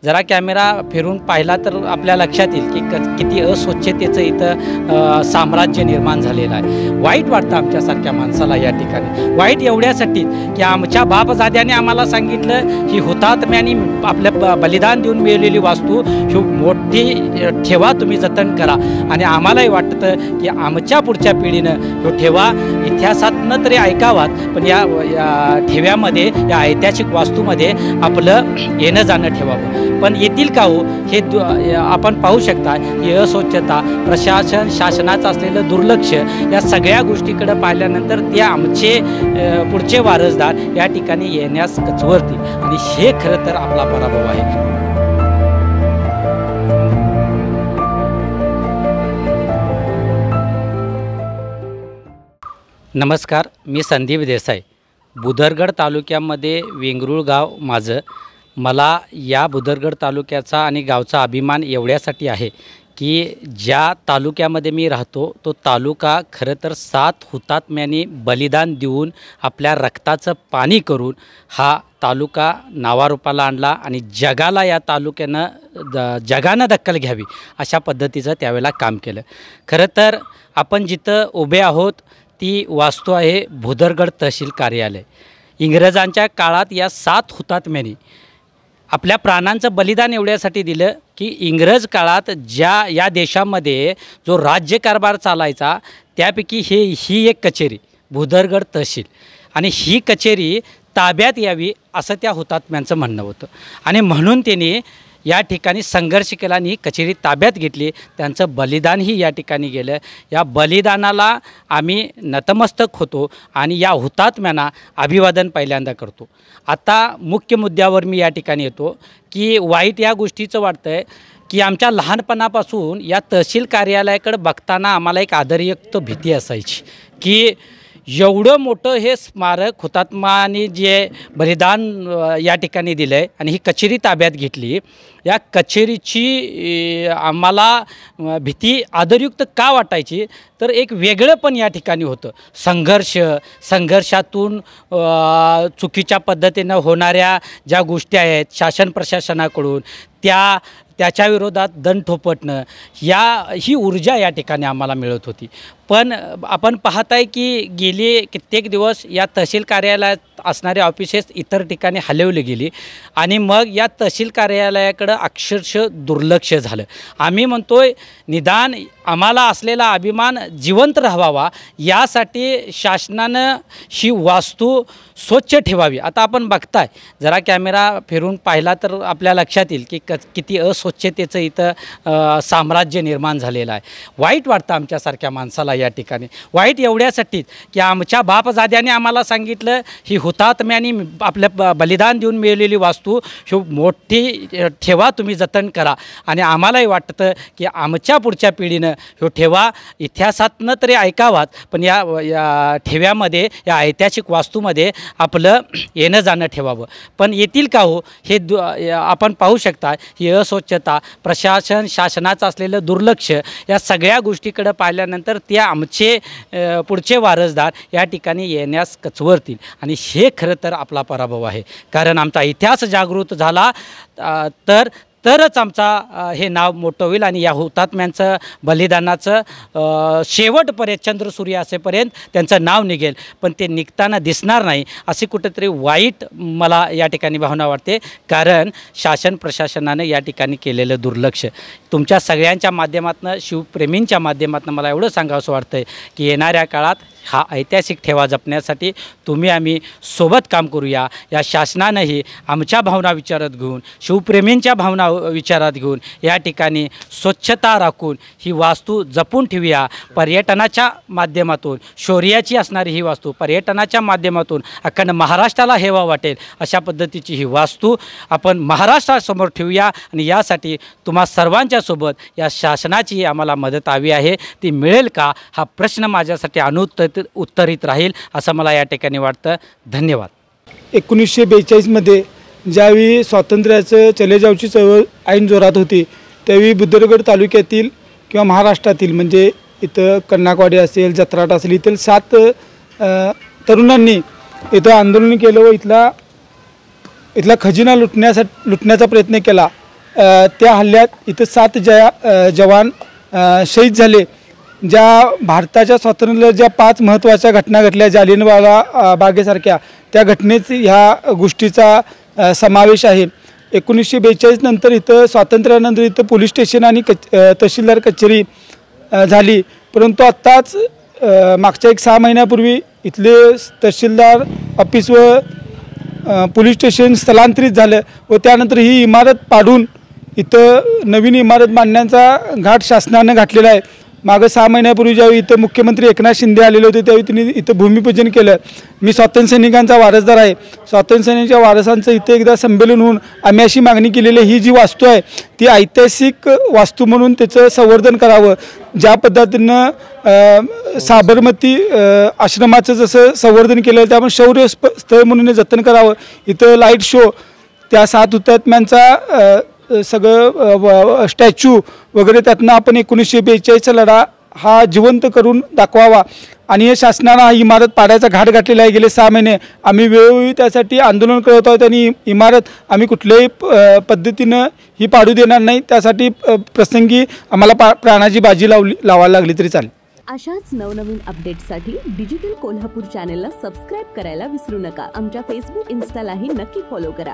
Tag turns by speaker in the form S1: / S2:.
S1: जरा कॅमेरा फिरून पाहिला तर आपल्या लक्षात येईल की किती अस्वच्छतेचं इथं साम्राज्य निर्माण झालेलं आहे। वाईट वाटतं आमच्यासारख्या माणसाला या ठिकाणी। वाईट एवढ्यासाठी की आमच्या बापजाद्याने आम्हाला सांगितलं की हुतात्म्यांनी आपलं बलिदान देऊन मिळवलेली वास्तू ही मोठी ठेवा, तुम्ही जतन करा। आणि आम्हालाही वाटतं की आमच्या पुढच्या पिढीनं तो ठेवा इतिहासातनं तरी ऐकावात, पण या ठेव्यामध्ये, या ऐतिहासिक वास्तूमध्ये आपलं येणं जाणं ठेवावं। पण येतील का हो हे आपण पाहू शकता। ही अस्वच्छता, प्रशासन, शासनाचं असलेलं दुर्लक्ष, या सगळ्या गोष्टीकडे पाहिल्यानंतर ते आमचे पुढचे वारसदार या ठिकाणी येण्यास कचवरतील आणि हे खरं तर आपला पराभव आहे। नमस्कार, मी संदीप देसाई। बुदरगड तालुक्यामध्ये वेंगरुळ गाव माझं। मला या बुदरगड तालुक्याचा आणि गावचा अभिमान एवढ्यासाठी आहे की ज्या तालुक्यामध्ये मी राहतो तो तालुका खरं तर 7 हुतात्म्यांनी बलिदान देऊन आपल्या रक्ताचं पाणी करून हा तालुका नावारूपाला आणला आणि जगाला या जगानं दखल घ्यावी अशा पद्धतीचं त्यावेळेला काम केलं। खरं तर आपण जिथं उभे आहोत ती वास्तू आहे बुदरगड तहसील कार्यालय। इंग्रजांच्या काळात या 7 हुतात्म्यांनी आपल्या प्राणांचं बलिदान एवढ्यासाठी दिलं की इंग्रज काळात या देशामध्ये जो राज्यकारभार चालायचा त्यापैकी ही एक कचेरी बुदरगड तहसील, आणि ही कचेरी ताब्यात यावी असं त्या हुतात्म्यांचं म्हणणं होतं। आणि म्हणून त्यांनी या ठिकाणी संघर्ष केला आणि ही कचेरी ताब्यात घेतली। त्यांचं बलिदानही या ठिकाणी गेलं। या बलिदानाला आम्ही नतमस्तक होतो आणि या हुतात्म्यांना अभिवादन पहिल्यांदा करतो। आता मुख्य मुद्द्यावर मी या ठिकाणी येतो की वाईट या गोष्टीचं वाटतं आहे की आमच्या लहानपणापासून या तहसील कार्यालयाकडे बघताना आम्हाला एक आदरयुक्त भीती असायची की एवढं मोठं हे स्मारक हुतात्म्यांनी जे बलिदान या ठिकाणी दिलं आहे आणि ही कचेरी ताब्यात घेतली, या कचेरीची आम्हाला भीती आदरयुक्त का वाटायची तर एक वेगळं पण या ठिकाणी होतं। संघर्षातून चुकीच्या पद्धतीनं होणाऱ्या ज्या गोष्टी आहेत शासन प्रशासनाकडून त्याच्या विरोधात दंड थोपटणं, ही ऊर्जा या ठिकाणी आम्हाला मिळत होती। पण आपण पाहत आहे की गेली कित्येक दिवस या तहसील कार्यालयात असणारे ऑफिसेस इतर ठिकाणी हलवली गेली आणि मग या तहसील कार्यालयाकडं अक्षरशः दुर्लक्ष झालं। आम्ही म्हणतोय निदान आम्हाला असलेला अभिमान जिवंत राहावा यासाठी शासनानं ही वास्तू स्वच्छ ठेवावी। आता आपण बघताय, जरा कॅमेरा फिरून पाहिला तर आपल्या लक्षात येईल की किती अस्वच्छतेचं इथं साम्राज्य निर्माण झालेलं आहे। वाईट वाटतं आमच्यासारख्या माणसाला या ठिकाणी। वाईट एवढ्यासाठीच की आमच्या बापजाद्याने आम्हाला सांगितलं ही हुतात्म्यांनी आपलं बलिदान देऊन मिळवलेली वास्तू ही मोठी ठेवा, तुम्ही जतन करा। आणि आम्हालाही वाटतं की आमच्या पुढच्या पिढीनं ही ठेवा इतिहासातनं तरी ऐकावात, पण या ठेव्यामध्ये, या ऐतिहासिक वास्तूमध्ये आपलं येणं जाणं ठेवावं। पण येतील का हो हे आपण पाहू शकता। ही अस्वच्छता, प्रशासन, शासनाचं असलेलं दुर्लक्ष, या सगळ्या गोष्टीकडे पाहिल्यानंतर ते आमचे पुढचे वारसदार या ठिकाणी येण्यास कचवरतील आणि हे खरं तर आपला पराभव आहे। कारण आमचा इतिहास जागृत झाला तरच आमचा हे नाव मोठं होईल आणि या हुतात्म्यांचं बलिदानाचं शेवटपर्यंत चंद्रसूर्य असेपर्यंत त्यांचं नाव निघेल, पण ते निघताना दिसणार नाही अशी कुठेतरी वाईट मला या ठिकाणी भावना वाटते। कारण शासन प्रशासनाने या ठिकाणी केलेलं दुर्लक्ष। तुमच्या सगळ्यांच्या माध्यमातून, शिवप्रेमींच्या माध्यमातून मला एवढं सांगावंसं वाटतं आहे की येणाऱ्या काळात हा ऐतिहासिक ठेवा जपण्यासाठी तुम्ही सोबत काम करूया। या शासनानंही आमच्या भावना विचारात घेऊन, शिवप्रेमींच्या भावना विचारात घेऊन या ठिकाणी स्वच्छता राखून ही वास्तू जपून ठेवूया। पर्यटनाच्या माध्यमातून, शौर्याची असणारी ही वास्तू पर्यटनाच्या माध्यमातून अखंड महाराष्ट्राला हेवा वाटेल अशा पद्धतीची ही वास्तू आपण महाराष्ट्रासमोर ठेवूया। आणि यासाठी तुम्हा सर्वांच्या सोबत या शासनाची आम्हाला मदत हवी आहे। ती मिळेल का हा प्रश्न माझ्यासाठी उत्तरित राहील असं मला या ठिकाणी वाटतं। धन्यवाद।
S2: 1942मध्ये ज्यावेळी स्वातंत्र्याचं चले जावची चळवळ ऐन जोरात होती त्यावेळी बुदरगड तालुक्यातील किंवा महाराष्ट्रातील म्हणजे इथं कन्नाकवाडी असेल, जत्राट असेल, इथं 7 तरुणांनी इथं आंदोलन केलं व इथला खजिना लुटण्याचा प्रयत्न केला त्या हल्ल्यात इथं 7 जवान शहीद झाले. ज्या भारताच्या स्वातंत्र्याला ज्या 5 महत्त्वाच्या घटना घडल्या, जालियनवाला बागेसारख्या, त्या घटनेत ह्या गोष्टीचा समावेश आहे. 1942 नंतर इथं स्वातंत्र्यानंतर इथं पोलीस स्टेशन आणि तहसीलदार कचेरी झाली, परंतु आत्ताच मागच्या 6 महिन्यापूर्वी इथले तहसीलदार ऑफिस व पोलीस स्टेशन स्थलांतरित झालं व त्यानंतर ही इमारत पाडून इथं नवीन इमारत बांधण्याचा घाट शासनानं घातलेला आहे. मागं 6 महिन्यापूर्वी ज्यावेळी इथं मुख्यमंत्री एकनाथ शिंदे आलेले होते त्यावेळी त्यांनी इथं भूमिपूजन केलं. मी स्वातंत्र्य सैनिकांचा वारसदार आहे. स्वातंत्र्य सैनिकांच्या वारसांचं इथे एकदा संमेलन होऊन आम्ही अशी मागणी केलेली आहे, ही जी वास्तू आहे ती ऐतिहासिक वास्तू म्हणून त्याचं संवर्धन करावं. ज्या पद्धतीनं साबरमती आश्रमाचं जसं संवर्धन केलं त्यामुळे शौर्य स्थळ म्हणून जतन करावं. इथं लाईट शो, त्या 7 हुतात्म्यांचा सगळं स्टॅच्यू वगैरे त्यातनं आपण 1942चा लढा हा जिवंत करून दाखवावा. आणि हे शासनानं हा इमारत पाडायचा घाट घातलेला आहे. गेले 6 महिने आम्ही वेळोवेळी त्यासाठी आंदोलन करत आहोत आणि इमारत आम्ही कुठल्याही पद्धतीनं ही पाडू देणार नाही. त्यासाठी प्रसंगी आम्हाला प्राणाची बाजी लावायला लागली तरी चालेल.
S3: अशाच नवनवीन अपडेट्ससाठी डिजिटल कोल्हापूर चॅनेलला सबस्क्राईब करायला विसरू नका. आमच्या फेसबुक, इन्स्टालाही नक्की फॉलो करा.